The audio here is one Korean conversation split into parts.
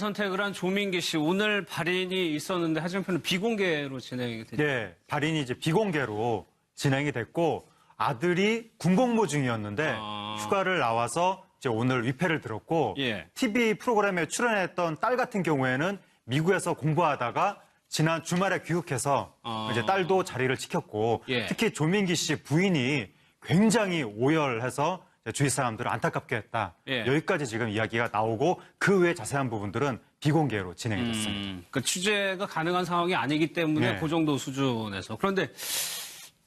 선택을 한 조민기 씨, 오늘 발인이 있었는데 하정표는 비공개로 진행이 됐죠. 네, 발인이 이제 비공개로 진행이 됐고 아들이 군복무 중이었는데 휴가를 나와서 이제 오늘 위패를 들었고 TV 프로그램에 출연했던 딸 같은 경우에는 미국에서 공부하다가 지난 주말에 귀국해서 이제 딸도 자리를 지켰고 특히 조민기 씨 부인이 굉장히 오열해서 주위 사람들을 안타깝게 했다. 여기까지 지금 이야기가 나오고 그 외 자세한 부분들은 비공개로 진행이 됐습니다. 그 취재가 가능한 상황이 아니기 때문에 그 정도 수준에서. 그런데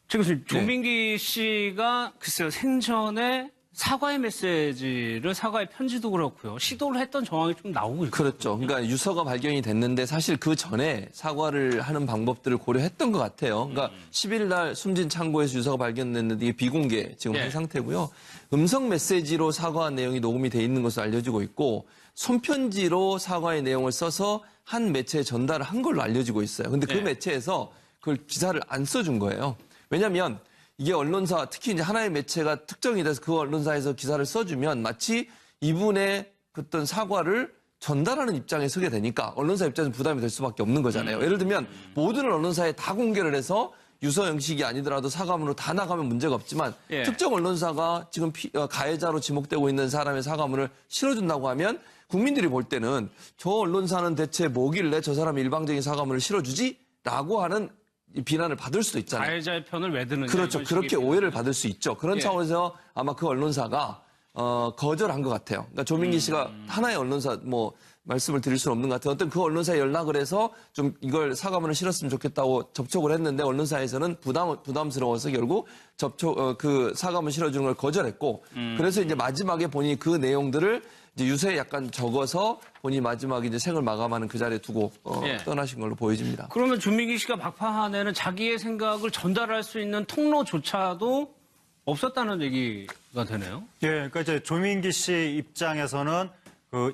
지금 조민기 씨가 글쎄요 생전에 사과의 메시지를 사과의 편지도 그렇고요. 시도를 했던 정황이 좀 나오고 있거든요. 그렇죠. 그러니까 유서가 발견이 됐는데 사실 그 전에 사과를 하는 방법들을 고려했던 것 같아요. 그러니까 10일 날 숨진 창고에서 유서가 발견됐는데 이게 비공개 지금 한 상태고요. 음성 메시지로 사과한 내용이 녹음이 돼 있는 것으로 알려지고 있고 손편지로 사과의 내용을 써서 한 매체에 전달을 한 걸로 알려지고 있어요. 근데 그 매체에서 그걸 기사를 안 써준 거예요. 왜냐하면 이게 언론사, 특히 이제 하나의 매체가 특정이 돼서 그 언론사에서 기사를 써주면 마치 이분의 어떤 사과를 전달하는 입장에 서게 되니까 언론사 입장에서 부담이 될 수밖에 없는 거잖아요. 예를 들면 모든 언론사에 다 공개를 해서 유서 형식이 아니더라도 사과문으로 다 나가면 문제가 없지만 특정 언론사가 지금 가해자로 지목되고 있는 사람의 사과문을 실어준다고 하면 국민들이 볼 때는 저 언론사는 대체 뭐길래 저 사람이 일방적인 사과문을 실어주지? 라고 하는 비난을 받을 수도 있잖아요. 가해자의 편을 왜 드느냐. 그렇죠. 그렇게 오해를 받을 수 있죠. 그런 차원에서 아마 그 언론사가 거절한 것 같아요. 그러니까 조민기 씨가 하나의 언론사 말씀을 드릴 수는 없는 것 같아요. 어떤 그 언론사에 연락을 해서 좀 이걸 사과문을 실었으면 좋겠다고 접촉을 했는데 언론사에서는 부담스러워서 결국 그 사과문 실어주는 걸 거절했고 그래서 이제 마지막에 본인이 그 내용들을 이제 유서에 약간 적어서 본인이 마지막에 이제 생을 마감하는 그 자리에 두고 떠나신 걸로 보여집니다. 그러면 조민기 씨가 막판에는 자기의 생각을 전달할 수 있는 통로조차도 없었다는 얘기가 되네요. 그러니까 이제 조민기 씨 입장에서는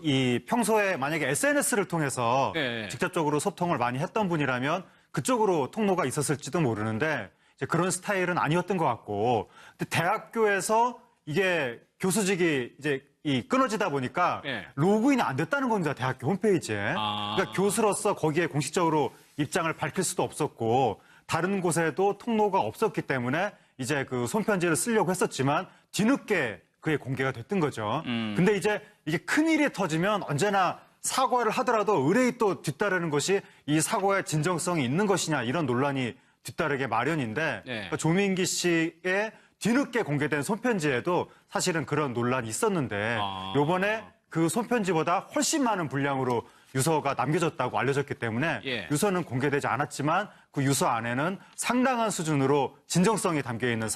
이 평소에 만약에 SNS를 통해서 직접적으로 소통을 많이 했던 분이라면 그쪽으로 통로가 있었을지도 모르는데 이제 그런 스타일은 아니었던 것 같고, 근데 대학교에서 이게 교수직이 이제 끊어지다 보니까 로그인이 안 됐다는 겁니다. 대학교 홈페이지에. 그러니까 교수로서 거기에 공식적으로 입장을 밝힐 수도 없었고 다른 곳에도 통로가 없었기 때문에 이제 그 손편지를 쓰려고 했었지만 뒤늦게 그게 공개가 됐던 거죠. 근데 이제 이게 큰일이 터지면 언제나 사과를 하더라도 의뢰이 또 뒤따르는 것이 이 사과의 진정성이 있는 것이냐 이런 논란이 뒤따르게 마련인데 그러니까 조민기 씨의 뒤늦게 공개된 손편지에도 사실은 그런 논란이 있었는데 요번에 그 손편지보다 훨씬 많은 분량으로 유서가 남겨졌다고 알려졌기 때문에 유서는 공개되지 않았지만 그 유서 안에는 상당한 수준으로 진정성이 담겨있는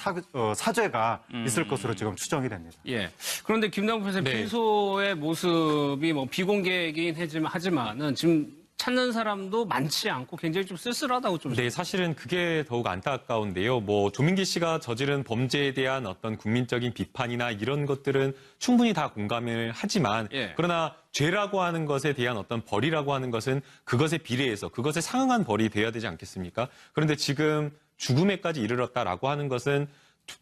사죄가 있을 것으로 지금 추정이 됩니다. 그런데 김남국 professor 평소의 모습이 비공개이긴 하지만은 지금 찾는 사람도 많지 않고 굉장히 좀 쓸쓸하다고 좀. 네, 사실은 그게 더욱 안타까운데요. 조민기 씨가 저지른 범죄에 대한 어떤 국민적인 비판이나 이런 것들은 충분히 다 공감을 하지만 그러나 죄라고 하는 것에 대한 어떤 벌이라고 하는 것은 그것에 비례해서 그것에 상응한 벌이 돼야 되지 않겠습니까? 그런데 지금 죽음에까지 이르렀다라고 하는 것은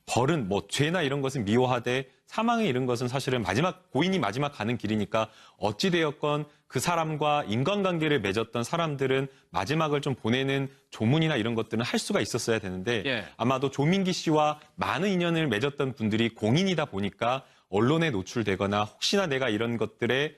벌은 죄나 이런 것은 미워하되 사망에 이른 것은 사실은 고인이 마지막 가는 길이니까 어찌되었건 그 사람과 인간관계를 맺었던 사람들은 마지막을 좀 보내는 조문이나 이런 것들은 할 수가 있었어야 되는데 아마도 조민기 씨와 많은 인연을 맺었던 분들이 공인이다 보니까 언론에 노출되거나 혹시나 내가 이런 것들에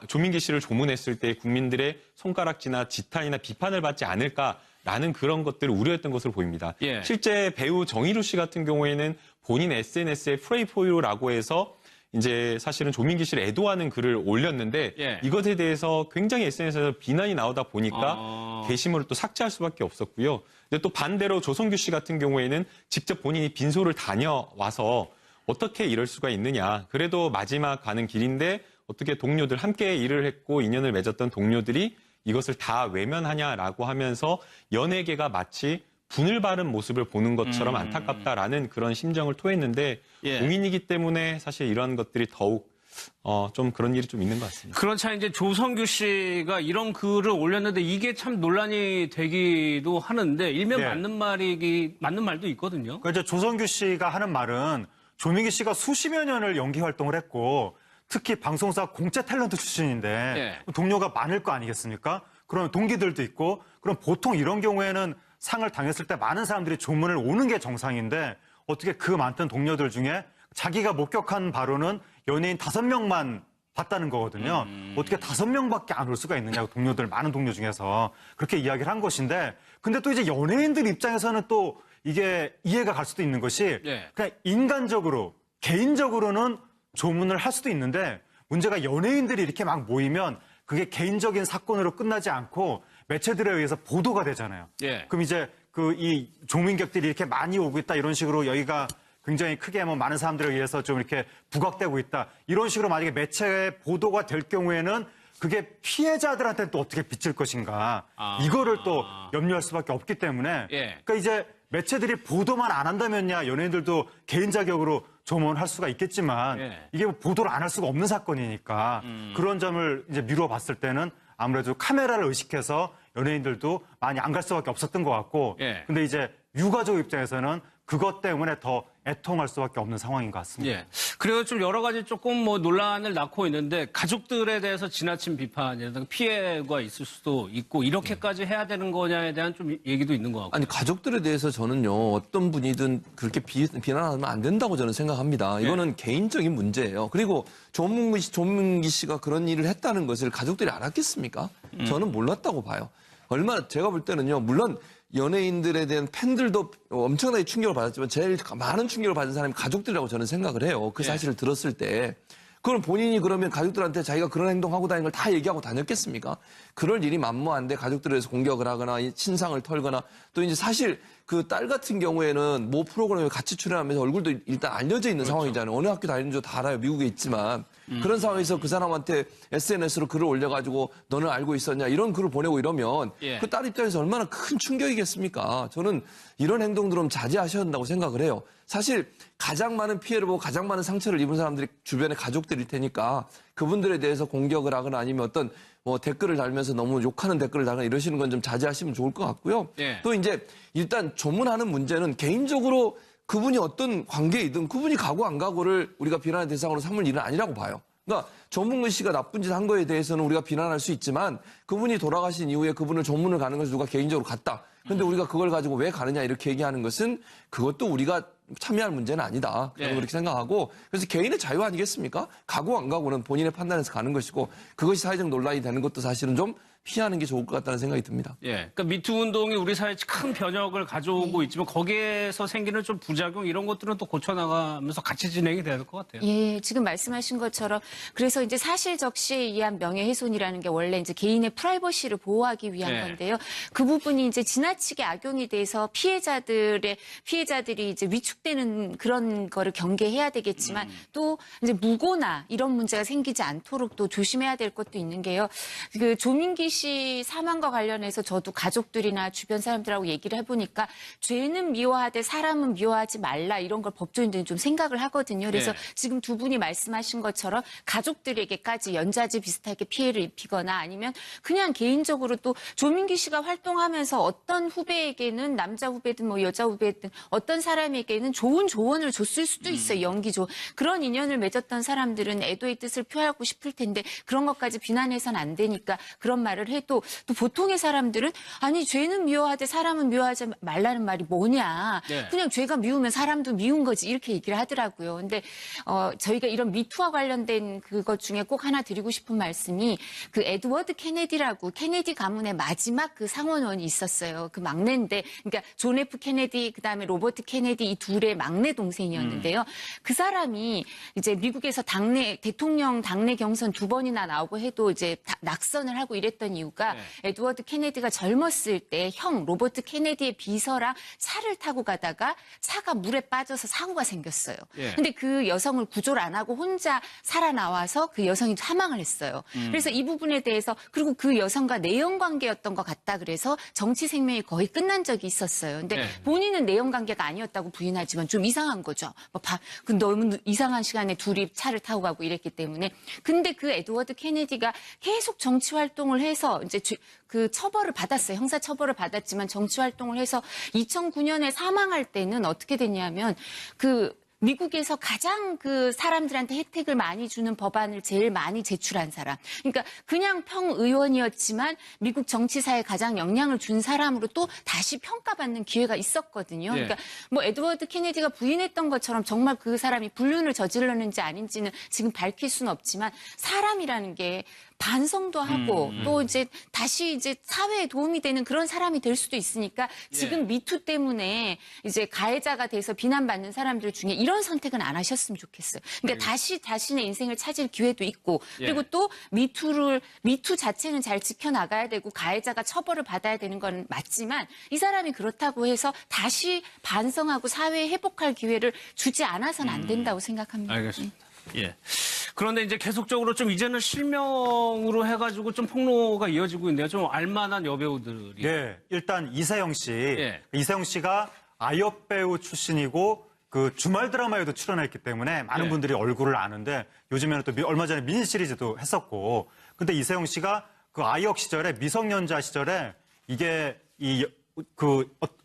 조민기 씨를 조문했을 때 국민들의 손가락질이나 지탄이나 비판을 받지 않을까라는 그런 것들을 우려했던 것으로 보입니다. 실제 배우 정의루 씨 같은 경우에는 본인 SNS에 Pray for You라고 해서 이제 사실은 조민기 씨를 애도하는 글을 올렸는데 이것에 대해서 굉장히 SNS에서 비난이 나오다 보니까 게시물을 또 삭제할 수밖에 없었고요. 근데 또 반대로 조성규 씨 같은 경우에는 직접 본인이 빈소를 다녀와서 어떻게 이럴 수가 있느냐. 그래도 마지막 가는 길인데 어떻게 동료들 함께 일을 했고 인연을 맺었던 동료들이 이것을 다 외면하냐라고 하면서 연예계가 마치 분을 바른 모습을 보는 것처럼 안타깝다라는 그런 심정을 토했는데 공인이기 때문에 사실 이런 것들이 더욱 좀 그런 일이 좀 있는 것 같습니다. 그런 차에 이제 조성규 씨가 이런 글을 올렸는데 이게 참 논란이 되기도 하는데 일면 맞는 말도 있거든요. 그러니까 이제 조성규 씨가 하는 말은 조민기 씨가 수십여 년을 연기 활동을 했고 특히 방송사 공채 탤런트 출신인데 동료가 많을 거 아니겠습니까? 그럼 동기들도 있고 그럼 보통 이런 경우에는 상을 당했을 때 많은 사람들이 조문을 오는 게 정상인데 어떻게 그 많던 동료들 중에 자기가 목격한 바로는 연예인 5명만 봤다는 거거든요. 어떻게 5명밖에 안 올 수가 있느냐고 동료들, 많은 동료 중에서 그렇게 이야기를 한 것인데 근데 또 이제 연예인들 입장에서는 또 이게 이해가 갈 수도 있는 것이 그냥 인간적으로, 개인적으로는 조문을 할 수도 있는데 문제가 연예인들이 이렇게 막 모이면 그게 개인적인 사건으로 끝나지 않고 매체들에 의해서 보도가 되잖아요. 그럼 이제 이 조민객들이 이렇게 많이 오고 있다 이런 식으로 여기가 굉장히 크게 뭐 많은 사람들에 의해서 좀 이렇게 부각되고 있다. 이런 식으로 만약에 매체에 보도가 될 경우에는 그게 피해자들한테는 또 어떻게 비칠 것인가. 이거를 또 염려할 수밖에 없기 때문에 그러니까 이제 매체들이 보도만 안 한다면야 연예인들도 개인 자격으로 조문할 수가 있겠지만 이게 뭐 보도를 안 할 수가 없는 사건이니까 그런 점을 이제 미루어 봤을 때는 아무래도 카메라를 의식해서 연예인들도 많이 안 갈 수밖에 없었던 것 같고 근데 이제 유가족 입장에서는 그것 때문에 더 애통할 수밖에 없는 상황인 것 같습니다. 그리고 좀 여러 가지 조금 뭐 논란을 낳고 있는데 가족들에 대해서 지나친 비판이라든가 피해가 있을 수도 있고 이렇게까지 해야 되는 거냐에 대한 좀 얘기도 있는 것 같고. 아니 가족들에 대해서 저는요 어떤 분이든 그렇게 비난하면 안 된다고 저는 생각합니다. 이거는 개인적인 문제예요. 그리고 조문기 씨가 그런 일을 했다는 것을 가족들이 알았겠습니까? 저는 몰랐다고 봐요. 얼마나 제가 볼 때는요 물론 연예인들에 대한 팬들도 엄청나게 충격을 받았지만 제일 많은 충격을 받은 사람이 가족들이라고 저는 생각을 해요. 그 사실을 들었을 때. 그럼 본인이 그러면 가족들한테 자기가 그런 행동하고 다니는 걸 다 얘기하고 다녔겠습니까? 그럴 일이 만무한데 가족들에 대해서 공격을 하거나 신상을 털거나 또 이제 사실 그 딸 같은 경우에는 모 프로그램에 같이 출연하면서 얼굴도 일단 알려져 있는 상황이잖아요. 어느 학교 다니는지 다 알아요. 미국에 있지만. 그런 상황에서 그 사람한테 SNS로 글을 올려가지고 너는 알고 있었냐 이런 글을 보내고 이러면 그 딸 입장에서 얼마나 큰 충격이겠습니까? 저는 이런 행동들은 자제하셔야 한다고 생각을 해요. 사실 가장 많은 피해를 보고 가장 많은 상처를 입은 사람들이 주변의 가족들일 테니까 그분들에 대해서 공격을 하거나 아니면 어떤 뭐 댓글을 달면서 너무 욕하는 댓글을 달거나 이러시는 건 좀 자제하시면 좋을 것 같고요. 또 이제 일단 조문하는 문제는 개인적으로 그분이 어떤 관계이든 그분이 가고 안 가고를 우리가 비난의 대상으로 삼을 일은 아니라고 봐요. 그러니까 조문근 씨가 나쁜 짓 한 거에 대해서는 우리가 비난할 수 있지만 그분이 돌아가신 이후에 그분을 조문을 가는 것을 누가 개인적으로 갔다. 근데 우리가 그걸 가지고 왜 가느냐 이렇게 얘기하는 것은 그것도 우리가 참여할 문제는 아니다. 저는 그렇게 생각하고 그래서 개인의 자유 아니겠습니까? 가고 안 가고는 본인의 판단에서 가는 것이고 그것이 사회적 논란이 되는 것도 사실은 좀 피하는 게 좋을 것 같다는 생각이 듭니다. 그러니까 미투 운동이 우리 사회에 큰 변혁을 가져오고 있지만 거기에서 생기는 좀 부작용 이런 것들은 또 고쳐나가면서 같이 진행이 돼야 될 것 같아요. 지금 말씀하신 것처럼 그래서 이제 사실 적시에 의한 명예훼손이라는 게 원래 이제 개인의 프라이버시를 보호하기 위한 건데요. 그 부분이 이제 지나치게 악용이 돼서 피해자들이 이제 위축되는 그런 거를 경계해야 되겠지만 또 이제 무고나 이런 문제가 생기지 않도록 또 조심해야 될 것도 있는 게요. 그 조민기 씨 사망과 관련해서 저도 가족들이나 주변 사람들하고 얘기를 해보니까 죄는 미워하되 사람은 미워하지 말라 이런 걸 법조인들은 좀 생각을 하거든요. 그래서 지금 두 분이 말씀하신 것처럼 가족들에게까지 연좌제 비슷하게 피해를 입히거나 아니면 그냥 개인적으로 또 조민기 씨가 활동하면서 어떤 후배에게는 남자 후배든 뭐 여자 후배든 어떤 사람에게는 좋은 조언을 줬을 수도 있어요. 연기 조언. 그런 인연을 맺었던 사람들은 애도의 뜻을 표하고 싶을 텐데 그런 것까지 비난해서는 안 되니까 그런 말을 해도 또 보통의 사람들은 아니 죄는 미워하되 사람은 미워하지 말라는 말이 뭐냐. 그냥 죄가 미우면 사람도 미운 거지 이렇게 얘기를 하더라고요. 근데 저희가 이런 미투와 관련된 그것 중에 꼭 하나 드리고 싶은 말씀이 그 에드워드 케네디라고 케네디 가문의 마지막 그 상원원이 있었어요. 그 막내인데 그러니까 존 F 케네디 그다음에 로버트 케네디 이 둘의 막내 동생이었는데요. 그 사람이 이제 미국에서 대통령 당내 경선 2번이나 나오고 해도 이제 낙선을 하고 이랬던 이유가 에드워드 케네디가 젊었을 때 형 로버트 케네디의 비서랑 차를 타고 가다가 차가 물에 빠져서 사고가 생겼어요. 근데 그 여성을 구조를 안 하고 혼자 살아나와서 그 여성이 사망을 했어요. 그래서 이 부분에 대해서 그리고 그 여성과 내연 관계였던 것 같다 그래서 정치 생명이 거의 끝난 적이 있었어요. 근데 본인은 내연 관계가 아니었다고 부인하지만 좀 이상한 거죠. 너무 이상한 시간에 둘이 차를 타고 가고 이랬기 때문에. 근데 그 에드워드 케네디가 계속 정치 활동을 해서 이제 그 처벌을 받았어요. 형사 처벌을 받았지만 정치 활동을 해서 2009년에 사망할 때는 어떻게 됐냐면 그 미국에서 가장 그 사람들한테 혜택을 많이 주는 법안을 제일 많이 제출한 사람. 그러니까 그냥 평의원이었지만 미국 정치사에 가장 영향을 준 사람으로 또 다시 평가받는 기회가 있었거든요. 그러니까 뭐 에드워드 케네디가 부인했던 것처럼 정말 그 사람이 불륜을 저질렀는지 아닌지는 지금 밝힐 수는 없지만 사람이라는 게 반성도 하고 또 이제 다시 이제 사회에 도움이 되는 그런 사람이 될 수도 있으니까 지금 미투 때문에 이제 가해자가 돼서 비난받는 사람들 중에 이런 선택은 안 하셨으면 좋겠어요. 그러니까 다시 자신의 인생을 찾을 기회도 있고 그리고 또 미투 자체는 잘 지켜나가야 되고 가해자가 처벌을 받아야 되는 건 맞지만 이 사람이 그렇다고 해서 다시 반성하고 사회에 회복할 기회를 주지 않아서는 안 된다고 생각합니다. 알겠습니다. 예. 그런데 이제 계속적으로 좀 이제는 실명으로 해가지고 좀 폭로가 이어지고 있네요. 좀 알만한 여배우들이. 예, 일단 이세영 씨. 이세영 씨가 아역 배우 출신이고 그 주말 드라마에도 출연했기 때문에 많은 분들이 얼굴을 아는데 요즘에는 또 얼마 전에 미니 시리즈도 했었고 근데 이세영 씨가 그 아역 시절에 미성년자 시절에 이게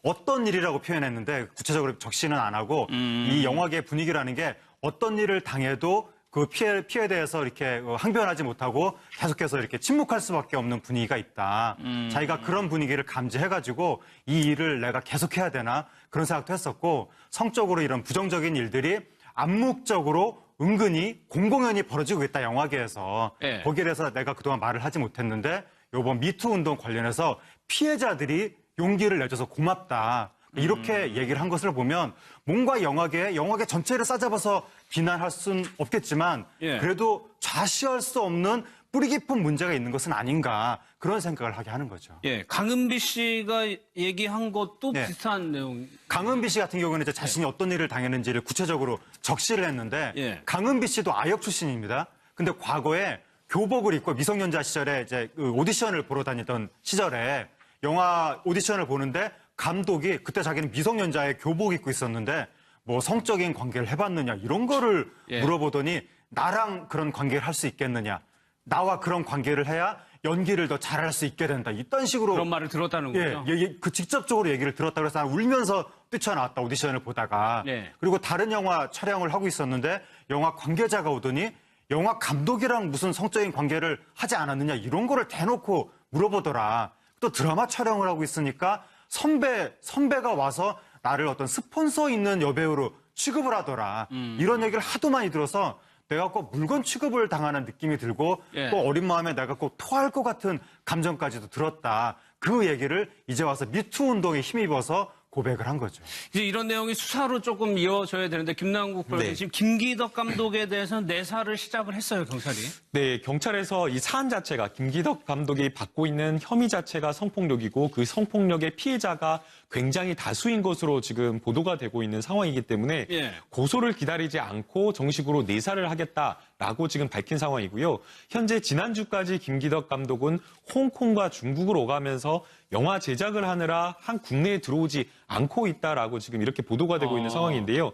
어떤 일이라고 표현했는데 구체적으로 적시는 안 하고 이 영화계 분위기라는 게 어떤 일을 당해도 그 피해에 대해서 이렇게 항변하지 못하고 계속해서 이렇게 침묵할 수밖에 없는 분위기가 있다. 자기가 그런 분위기를 감지해가지고 이 일을 내가 계속해야 되나 그런 생각도 했었고 성적으로 이런 부정적인 일들이 암묵적으로 은근히 공공연히 벌어지고 있다 영화계에서 거기에 대해서 내가 그동안 말을 하지 못했는데 이번 미투 운동 관련해서 피해자들이 용기를 내줘서 고맙다. 이렇게 얘기를 한 것을 보면 뭔가 영화계 전체를 싸잡아서 비난할 수는 없겠지만 그래도 좌시할 수 없는 뿌리 깊은 문제가 있는 것은 아닌가 그런 생각을 하게 하는 거죠. 예, 강은비 씨가 얘기한 것도 비슷한 내용. 강은비 씨 같은 경우는 이제 자신이 어떤 일을 당했는지를 구체적으로 적시를 했는데 강은비 씨도 아역 출신입니다. 근데 과거에 교복을 입고 미성년자 시절에 이제 그 오디션을 보러 다니던 시절에 영화 오디션을 보는데 감독이 그때 자기는 미성년자의 교복 입고 있었는데 뭐 성적인 관계를 해봤느냐 이런 거를 물어보더니 나랑 그런 관계를 할 수 있겠느냐 나와 그런 관계를 해야 연기를 더 잘할 수 있게 된다 이딴 식으로 그런 말을 들었다는 거죠. 그 직접적으로 얘기를 들었다고 해서 난 울면서 뛰쳐나왔다 오디션을 보다가 그리고 다른 영화 촬영을 하고 있었는데 영화 관계자가 오더니 영화 감독이랑 무슨 성적인 관계를 하지 않았느냐 이런 거를 대놓고 물어보더라. 또 드라마 촬영을 하고 있으니까 선배가 와서 나를 어떤 스폰서 있는 여배우로 취급을 하더라. 이런 얘기를 하도 많이 들어서 내가 꼭 물건 취급을 당하는 느낌이 들고 꼭 어린 마음에 내가 꼭 토할 것 같은 감정까지도 들었다. 그 얘기를 이제 와서 미투 운동에 힘입어서 고백을 한 거죠. 이제 이런 내용이 수사로 조금 이어져야 되는데 김남국 변호사님 지금 김기덕 감독에 대해서는 내사를 시작을 했어요, 경찰이. 네, 경찰에서 이 사안 자체가 김기덕 감독이 받고 있는 혐의 자체가 성폭력이고 그 성폭력의 피해자가 굉장히 다수인 것으로 지금 보도가 되고 있는 상황이기 때문에 고소를 기다리지 않고 정식으로 내사를 하겠다라고 지금 밝힌 상황이고요. 현재 지난주까지 김기덕 감독은 홍콩과 중국을 오가면서 영화 제작을 하느라 국내에 들어오지 않고 있다라고 지금 이렇게 보도가 되고 있는 상황인데요.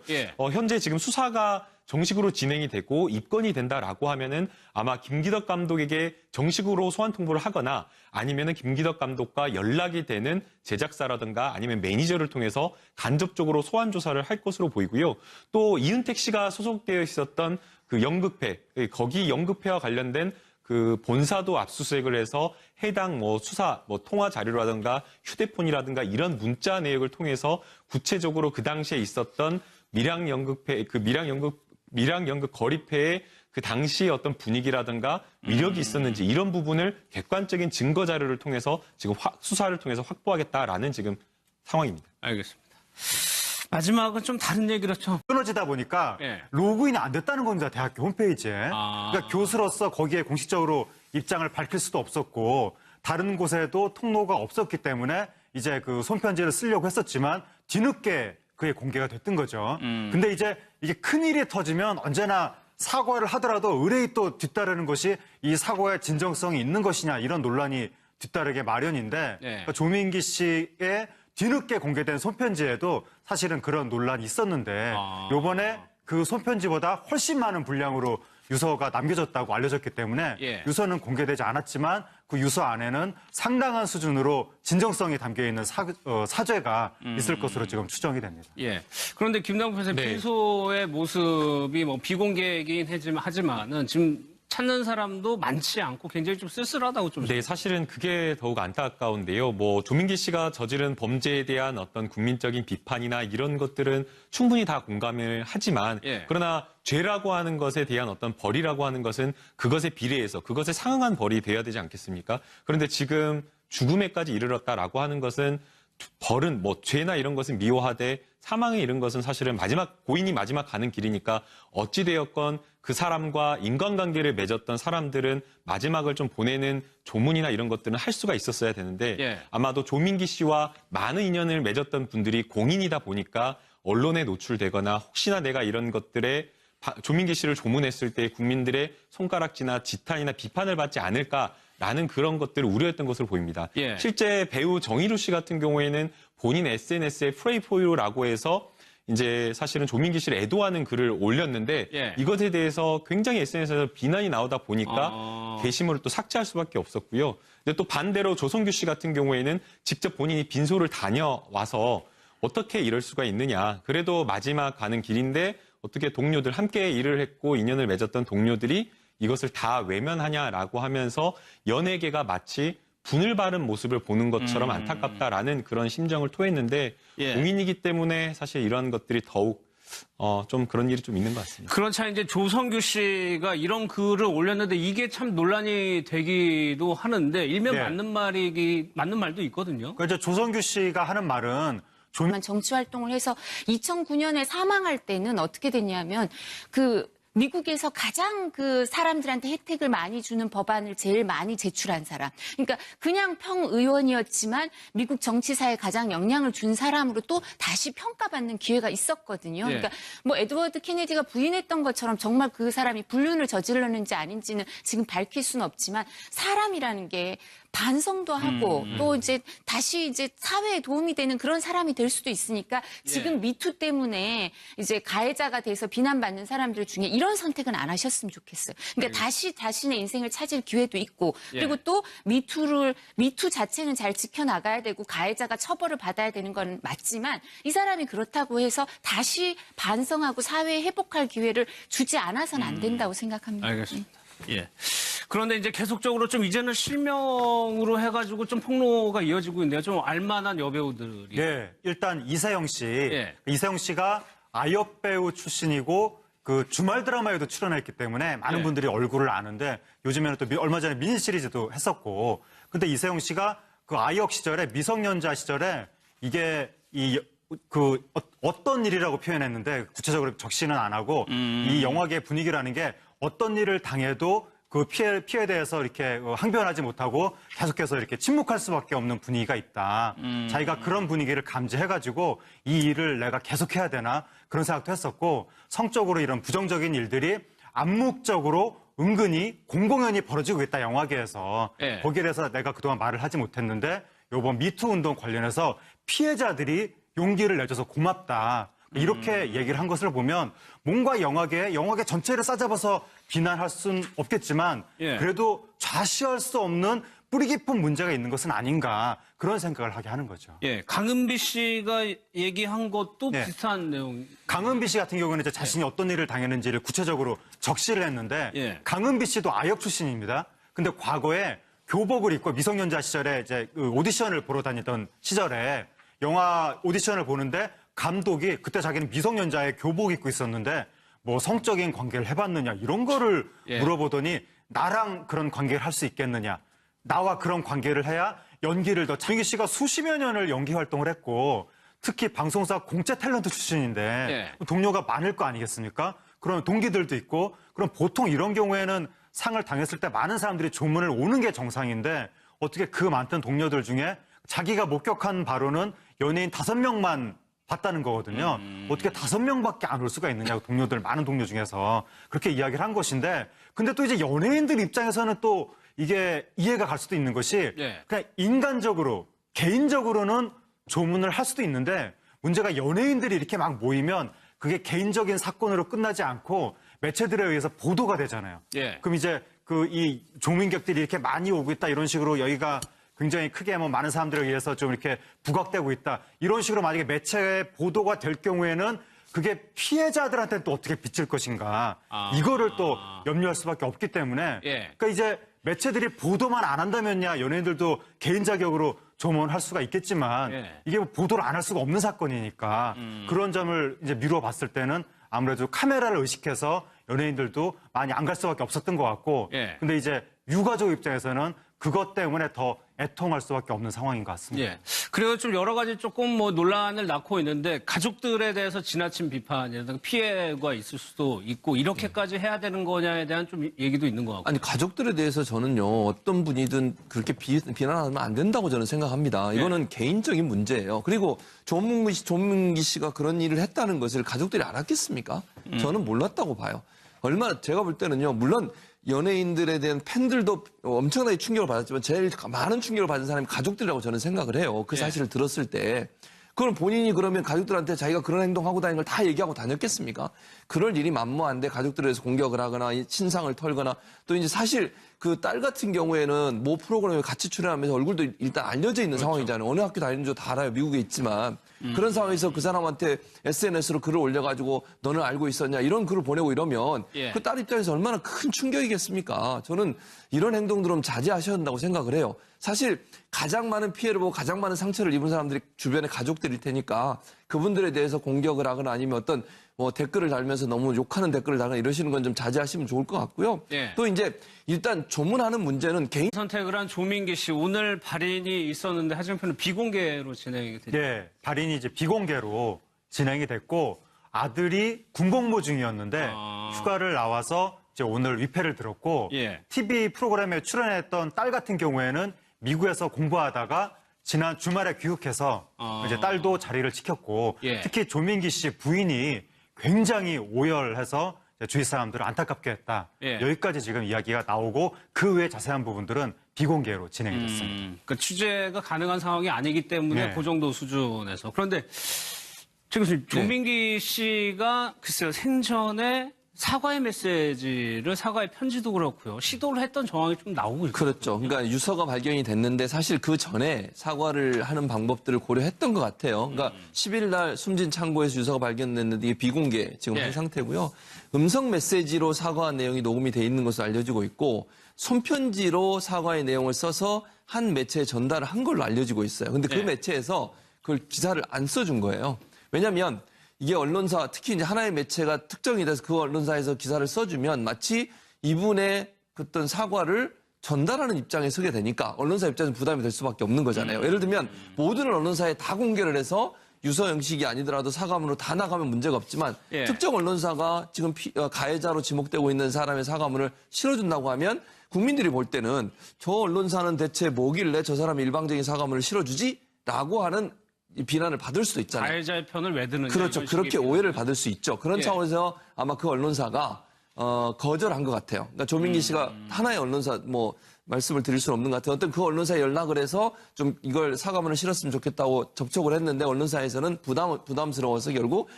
현재 지금 수사가 정식으로 진행이 되고 입건이 된다라고 하면은 아마 김기덕 감독에게 정식으로 소환 통보를 하거나 아니면은 김기덕 감독과 연락이 되는 제작사라든가 아니면 매니저를 통해서 간접적으로 소환 조사를 할 것으로 보이고요. 또 이은택 씨가 소속되어 있었던 그 연극회, 거기 연극회와 관련된 그 본사도 압수수색을 해서 해당 수사 통화 자료라든가 휴대폰이라든가 이런 문자 내역을 통해서 구체적으로 그 당시에 있었던 밀양연극회 밀양연극 거리패의 그 당시의 어떤 분위기라든가 위력이 있었는지 이런 부분을 객관적인 증거 자료를 통해서 지금 수사를 통해서 확보하겠다라는 지금 상황입니다. 알겠습니다. 마지막은 좀 다른 얘기로 좀. 끊어지다 보니까 로그인이 안 됐다는 겁니다. 대학교 홈페이지에. 그러니까 교수로서 거기에 공식적으로 입장을 밝힐 수도 없었고 다른 곳에도 통로가 없었기 때문에 이제 그 손편지를 쓰려고 했었지만 뒤늦게 그게 공개가 됐던 거죠. 근데 이제 이게 큰일이 터지면 언제나 사과를 하더라도 의뢰이 또 뒤따르는 것이 이 사과의 진정성이 있는 것이냐 이런 논란이 뒤따르게 마련인데 그러니까 조민기 씨의 뒤늦게 공개된 손편지에도 사실은 그런 논란이 있었는데 요번에 그 손편지보다 훨씬 많은 분량으로 유서가 남겨졌다고 알려졌기 때문에 유서는 공개되지 않았지만 그 유서 안에는 상당한 수준으로 진정성이 담겨 있는 사죄가 있을 것으로 지금 추정이 됩니다. 예. 그런데 김남국 선생 네. 빈소의 모습이 뭐 비공개이긴 하지만은 지금 찾는 사람도 많지 않고 굉장히 좀 쓸쓸하다고 좀. 네, 사실은 그게 더욱 안타까운데요. 뭐 조민기 씨가 저지른 범죄에 대한 어떤 국민적인 비판이나 이런 것들은 충분히 다 공감을 하지만 예. 그러나 죄라고 하는 것에 대한 어떤 벌이라고 하는 것은 그것에 비례해서 그것에 상응한 벌이 돼야 되지 않겠습니까? 그런데 지금 죽음에까지 이르렀다라고 하는 것은 벌은 뭐 죄나 이런 것은 미워하되 사망에 이른 것은 사실은 고인이 마지막 가는 길이니까 어찌되었건 그 사람과 인간관계를 맺었던 사람들은 마지막을 좀 보내는 조문이나 이런 것들은 할 수가 있었어야 되는데 예. 아마도 조민기 씨와 많은 인연을 맺었던 분들이 공인이다 보니까 언론에 노출되거나 혹시나 내가 이런 것들에 조민기 씨를 조문했을 때 국민들의 손가락질이나 지탄이나 비판을 받지 않을까라는 그런 것들을 우려했던 것으로 보입니다. 예. 실제 배우 정의루 씨 같은 경우에는 본인 SNS에 Pray for You라고 해서 이제 사실은 조민기 씨를 애도하는 글을 올렸는데 예. 이것에 대해서 굉장히 SNS에서 비난이 나오다 보니까 게시물을 또 삭제할 수밖에 없었고요. 근데 또 반대로 조성규 씨 같은 경우에는 직접 본인이 빈소를 다녀와서 어떻게 이럴 수가 있느냐. 그래도 마지막 가는 길인데 어떻게 동료들 함께 일을 했고 인연을 맺었던 동료들이 이것을 다 외면하냐라고 하면서 연예계가 마치 분을 바른 모습을 보는 것처럼 안타깝다라는 그런 심정을 토했는데 예. 공인이기 때문에 사실 이런 것들이 더욱 좀 그런 일이 좀 있는 것 같습니다. 그런 차에 이제 조성규 씨가 이런 글을 올렸는데 이게 참 논란이 되기도 하는데 일면 네. 맞는 말도 있거든요. 그러니까 이제 조성규 씨가 하는 말은 정치 활동을 해서 2009년에 사망할 때는 어떻게 됐냐면 미국에서 가장 그 사람들한테 혜택을 많이 주는 법안을 제일 많이 제출한 사람. 그러니까 그냥 평의원이었지만 미국 정치사에 가장 영향을 준 사람으로 또 다시 평가받는 기회가 있었거든요. 예. 그러니까 뭐 에드워드 케네디가 부인했던 것처럼 정말 그 사람이 불륜을 저질렀는지 아닌지는 지금 밝힐 수는 없지만 사람이라는 게 반성도 하고 또 이제 다시 이제 사회에 도움이 되는 그런 사람이 될 수도 있으니까 지금 미투 때문에 이제 가해자가 돼서 비난받는 사람들 중에 이런 선택은 안 하셨으면 좋겠어요. 그러니까 다시 자신의 인생을 찾을 기회도 있고 그리고 또 미투 자체는 잘 지켜나가야 되고 가해자가 처벌을 받아야 되는 건 맞지만 이 사람이 그렇다고 해서 다시 반성하고 사회에 회복할 기회를 주지 않아서는 안 된다고 생각합니다. 알겠습니다. 예. 그런데 이제 계속적으로 좀 이제는 실명으로 해가지고 좀 폭로가 이어지고 있는데요. 좀 알만한 여배우들이. 예, 일단 이세영 씨. 예. 이세영 씨가 아역 배우 출신이고 그 주말 드라마에도 출연했기 때문에 많은 예. 분들이 얼굴을 아는데 요즘에는 또 얼마 전에 미니 시리즈도 했었고 근데 이세영 씨가 그 아역 시절에 미성년자 시절에 이게 어떤 일이라고 표현했는데 구체적으로 적시는 안 하고 이 영화계 분위기라는 게 어떤 일을 당해도 그 피해에 대해서 이렇게 항변하지 못하고 계속해서 이렇게 침묵할 수밖에 없는 분위기가 있다. 자기가 그런 분위기를 감지해가지고 이 일을 내가 계속해야 되나 그런 생각도 했었고 성적으로 이런 부정적인 일들이 암묵적으로 은근히 공공연히 벌어지고 있다 영화계에서 예. 거기에 대해서 내가 그동안 말을 하지 못했는데 이번 미투 운동 관련해서 피해자들이 용기를 내줘서 고맙다. 이렇게 얘기를 한 것을 보면 뭔가 영화계 전체를 싸잡아서 비난할 수는 없겠지만 예. 그래도 좌시할 수 없는 뿌리 깊은 문제가 있는 것은 아닌가 그런 생각을 하게 하는 거죠. 예. 강은비 씨가 얘기한 것도 네. 비슷한 내용. 강은비 씨 같은 경우는 이제 자신이 어떤 일을 당했는지를 구체적으로 적시를 했는데 예. 강은비 씨도 아역 출신입니다. 근데 과거에 교복을 입고 미성년자 시절에 이제 그 오디션을 보러 다니던 시절에 영화 오디션을 보는데 감독이 그때 자기는 미성년자의 교복 입고 있었는데 뭐 성적인 관계를 해봤느냐 이런 거를 예. 물어보더니 나랑 그런 관계를 할 수 있겠느냐 나와 그런 관계를 해야 연기를 더 장윤기 씨가 수십여 년을 연기 활동을 했고 특히 방송사 공채 탤런트 출신인데 예. 동료가 많을 거 아니겠습니까? 그런 동기들도 있고 그럼 보통 이런 경우에는 상을 당했을 때 많은 사람들이 조문을 오는 게 정상인데 어떻게 그 많던 동료들 중에 자기가 목격한 바로는 연예인 5명만 봤다는 거거든요. 어떻게 5명밖에 안 올 수가 있느냐고 동료들 많은 동료 중에서 그렇게 이야기를 한 것인데 근데 또 이제 연예인들 입장에서는 또 이게 이해가 갈 수도 있는 것이 예. 그냥 인간적으로 개인적으로는 조문을 할 수도 있는데 문제가 연예인들이 이렇게 막 모이면 그게 개인적인 사건으로 끝나지 않고 매체들에 의해서 보도가 되잖아요. 예. 그럼 이제 이 조민격들이 이렇게 많이 오고 있다 이런 식으로 여기가 굉장히 크게 뭐 많은 사람들에 의해서 좀 이렇게 부각되고 있다 이런 식으로 만약에 매체에 보도가 될 경우에는 그게 피해자들한테 또 어떻게 비칠 것인가 이거를 또 염려할 수밖에 없기 때문에 그러니까 이제 매체들이 보도만 안 한다면야 연예인들도 개인 자격으로 조문할 수가 있겠지만 이게 뭐 보도를 안 할 수가 없는 사건이니까 그런 점을 이제 미루어 봤을 때는 아무래도 카메라를 의식해서 연예인들도 많이 안 갈 수밖에 없었던 것 같고 근데 이제 유가족 입장에서는 그것 때문에 더 애통할 수밖에 없는 상황인 것 같습니다. 그리고 좀 여러 가지 조금 뭐 논란을 낳고 있는데 가족들에 대해서 지나친 비판이라든가 피해가 있을 수도 있고 이렇게까지 해야 되는 거냐에 대한 좀 얘기도 있는 것 같고. 아니 가족들에 대해서 저는요 어떤 분이든 그렇게 비난하면 안 된다고 저는 생각합니다. 이거는 개인적인 문제예요. 그리고 조문기 씨가 그런 일을 했다는 것을 가족들이 알았겠습니까? 저는 몰랐다고 봐요. 얼마나 제가 볼 때는요 물론 연예인들에 대한 팬들도 엄청나게 충격을 받았지만 제일 많은 충격을 받은 사람이 가족들이라고 저는 생각을 해요. 그 사실을 들었을 때. 그럼 본인이 그러면 가족들한테 자기가 그런 행동하고 다니는 걸 다 얘기하고 다녔겠습니까? 그럴 일이 만무한데 가족들에 대해서 공격을 하거나 신상을 털거나 또 이제 사실 그 딸 같은 경우에는 모 프로그램에 같이 출연하면서 얼굴도 일단 알려져 있는 상황이잖아요. 어느 학교 다니는지 다 알아요. 미국에 있지만. 그런 상황에서 그 사람한테 SNS로 글을 올려가지고 너는 알고 있었냐 이런 글을 보내고 이러면 그 딸 입장에서 얼마나 큰 충격이겠습니까? 저는 이런 행동들은 자제하셔야 한다고 생각을 해요. 사실 가장 많은 피해를 보고 가장 많은 상처를 입은 사람들이 주변의 가족들일 테니까 그분들에 대해서 공격을 하거나 아니면 어떤 뭐 댓글을 달면서 너무 욕하는 댓글을 달거나 이러시는 건 좀 자제하시면 좋을 것 같고요. 또 이제 일단 조문하는 문제는 개인 선택을 한 조민기 씨 오늘 발인이 있었는데 하정표는 비공개로 진행이 됐죠. 발인이 이제 비공개로 진행이 됐고 아들이 군복무 중이었는데 휴가를 나와서 이제 오늘 위패를 들었고 TV 프로그램에 출연했던 딸 같은 경우에는 미국에서 공부하다가 지난 주말에 귀국해서 이제 딸도 자리를 지켰고 특히 조민기 씨 부인이 굉장히 오열해서 주위 사람들을 안타깝게 했다. 여기까지 지금 이야기가 나오고 그 외 자세한 부분들은 비공개로 진행이 됐습니다. 그러니까 취재가 가능한 상황이 아니기 때문에 그 정도 수준에서. 그런데 지금 조민기 씨가 글쎄요 생전에 사과의 메시지를 사과의 편지도 그렇고요. 시도를 했던 정황이 좀 나오고 있어요. 그렇죠. 그러니까 유서가 발견이 됐는데 사실 그 전에 사과를 하는 방법들을 고려했던 것 같아요. 그러니까 10일 날 숨진 창고에서 유서가 발견됐는데 이게 비공개 지금 한 상태고요. 음성 메시지로 사과한 내용이 녹음이 돼 있는 것으로 알려지고 있고 손편지로 사과의 내용을 써서 한 매체에 전달을 한 걸로 알려지고 있어요. 근데 그 매체에서 그걸 기사를 안 써준 거예요. 왜냐하면 이게 언론사, 특히 이제 하나의 매체가 특정이 돼서 그 언론사에서 기사를 써주면 마치 이분의 어떤 사과를 전달하는 입장에 서게 되니까 언론사 입장에서 부담이 될 수밖에 없는 거잖아요. 예를 들면 모든 언론사에 다 공개를 해서 유서 형식이 아니더라도 사과문으로 다 나가면 문제가 없지만 특정 언론사가 지금 가해자로 지목되고 있는 사람의 사과문을 실어준다고 하면 국민들이 볼 때는 저 언론사는 대체 뭐길래 저 사람이 일방적인 사과문을 실어주지? 라고 하는 비난을 받을 수도 있잖아요. 가해자의 편을 왜 드느냐. 그렇죠. 그렇게 오해를 받을 수 있죠. 그런 차원에서 아마 그 언론사가 거절한 것 같아요. 그러니까 조민기 씨가 하나의 언론사 뭐 말씀을 드릴 수는 없는 것 같아요. 어떤 그 언론사에 연락을 해서 좀 이걸 사과문을 실었으면 좋겠다고 접촉을 했는데 언론사에서는 부담스러워서 결국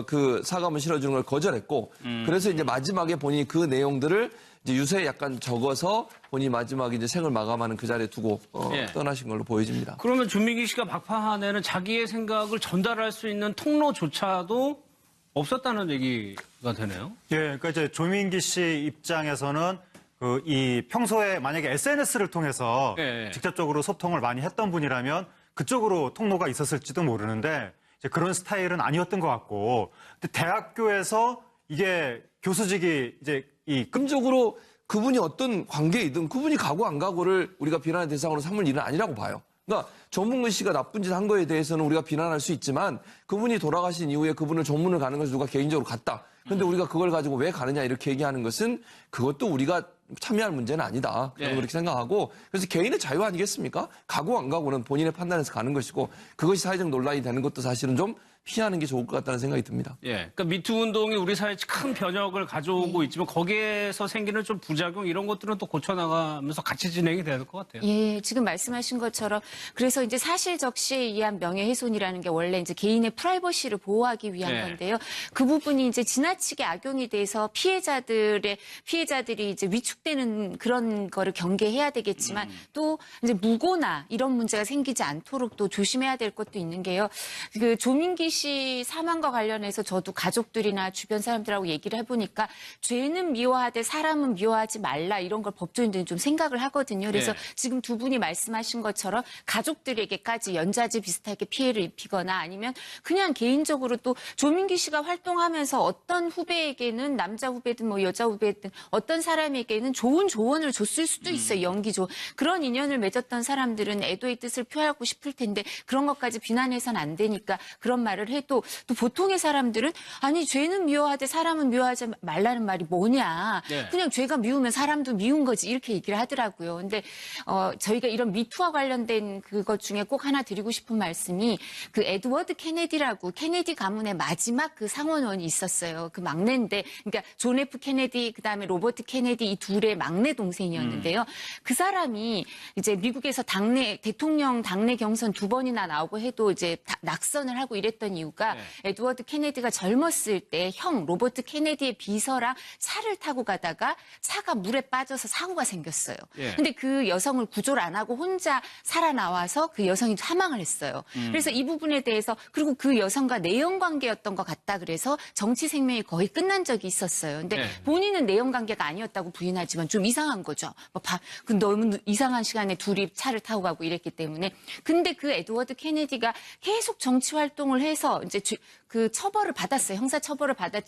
그 사과문 실어주는 걸 거절했고 그래서 이제 마지막에 본인이 그 내용들을 이제 유서에 약간 적어서 본인이 마지막에 이제 생을 마감하는 그 자리에 두고 떠나신 걸로 보여집니다. 그러면 조민기 씨가 막판에는 자기의 생각을 전달할 수 있는 통로조차도 없었다는 얘기가 되네요. 그러니까 이제 조민기 씨 입장에서는 이 평소에 만약에 SNS를 통해서 직접적으로 소통을 많이 했던 분이라면 그쪽으로 통로가 있었을지도 모르는데 이제 그런 스타일은 아니었던 것 같고 근데 대학교에서 이게 교수직이 이제 끔적으로 그분이 어떤 관계이든 그분이 가고 안 가고를 우리가 비난의 대상으로 삼을 일은 아니라고 봐요. 그러니까 조문근 씨가 나쁜 짓 한 거에 대해서는 우리가 비난할 수 있지만 그분이 돌아가신 이후에 그분을 조문을 가는 것을 누가 개인적으로 갔다. 그런데 우리가 그걸 가지고 왜 가느냐 이렇게 얘기하는 것은 그것도 우리가 참여할 문제는 아니다. 저는 그렇게 생각하고 그래서 개인의 자유 아니겠습니까? 가고 안 가고는 본인의 판단에서 가는 것이고 그것이 사회적 논란이 되는 것도 사실은 좀 피하는 게 좋을 것 같다는 생각이 듭니다. 예, 그러니까 미투 운동이 우리 사회에 큰 변혁을 가져오고 있지만 거기에서 생기는 좀 부작용 이런 것들은 또 고쳐나가면서 같이 진행이 돼야 될 것 같아요. 예, 지금 말씀하신 것처럼 그래서 이제 사실적시에 의한 명예훼손이라는 게 원래 이제 개인의 프라이버시를 보호하기 위한 건데요. 그 부분이 이제 지나치게 악용이 돼서 피해자들이 이제 위축되는 그런 거를 경계해야 되겠지만 또 이제 무고나 이런 문제가 생기지 않도록 또 조심해야 될 것도 있는 게요. 그 조민기 씨 사망과 관련해서 저도 가족들이나 주변 사람들하고 얘기를 해보니까 죄는 미워하되 사람은 미워하지 말라 이런 걸 법조인들은 좀 생각을 하거든요. 그래서 지금 두 분이 말씀하신 것처럼 가족들에게까지 연좌제 비슷하게 피해를 입히거나 아니면 그냥 개인적으로 또 조민기 씨가 활동하면서 어떤 후배에게는 남자 후배든 뭐 여자 후배든 어떤 사람에게는 좋은 조언을 줬을 수도 있어요. 연기조. 그런 인연을 맺었던 사람들은 애도의 뜻을 표하고 싶을 텐데 그런 것까지 비난해서는 안 되니까 그런 말을 해도 또 보통의 사람들은 아니 죄는 미워하되 사람은 미워하지 말라는 말이 뭐냐. 그냥 죄가 미우면 사람도 미운 거지 이렇게 얘기를 하더라고요. 근데 저희가 이런 미투와 관련된 그것 중에 꼭 하나 드리고 싶은 말씀이 그 에드워드 케네디라고 케네디 가문의 마지막 그 상원원이 있었어요. 그 막내인데 그러니까 존 F 케네디 그다음에 로버트 케네디 이 둘의 막내 동생이었는데요. 그 사람이 이제 미국에서 대통령 당내 경선 2번이나 나오고 해도 이제 낙선을 하고 이랬던 이유가 에드워드 케네디가 젊었을 때 형 로버트 케네디의 비서랑 차를 타고 가다가 차가 물에 빠져서 사고가 생겼어요. 근데 그 여성을 구조를 안 하고 혼자 살아나와서 그 여성이 사망을 했어요. 그래서 이 부분에 대해서 그리고 그 여성과 내연 관계였던 것 같다 그래서 정치 생명이 거의 끝난 적이 있었어요. 근데 본인은 내연 관계가 아니었다고 부인하지만 좀 이상한 거죠. 그 너무 이상한 시간에 둘이 차를 타고 가고 이랬기 때문에. 근데 그 에드워드 케네디가 계속 정치 활동을 해서 이제 그 처벌을 받았어요. 형사 처벌을 받았지만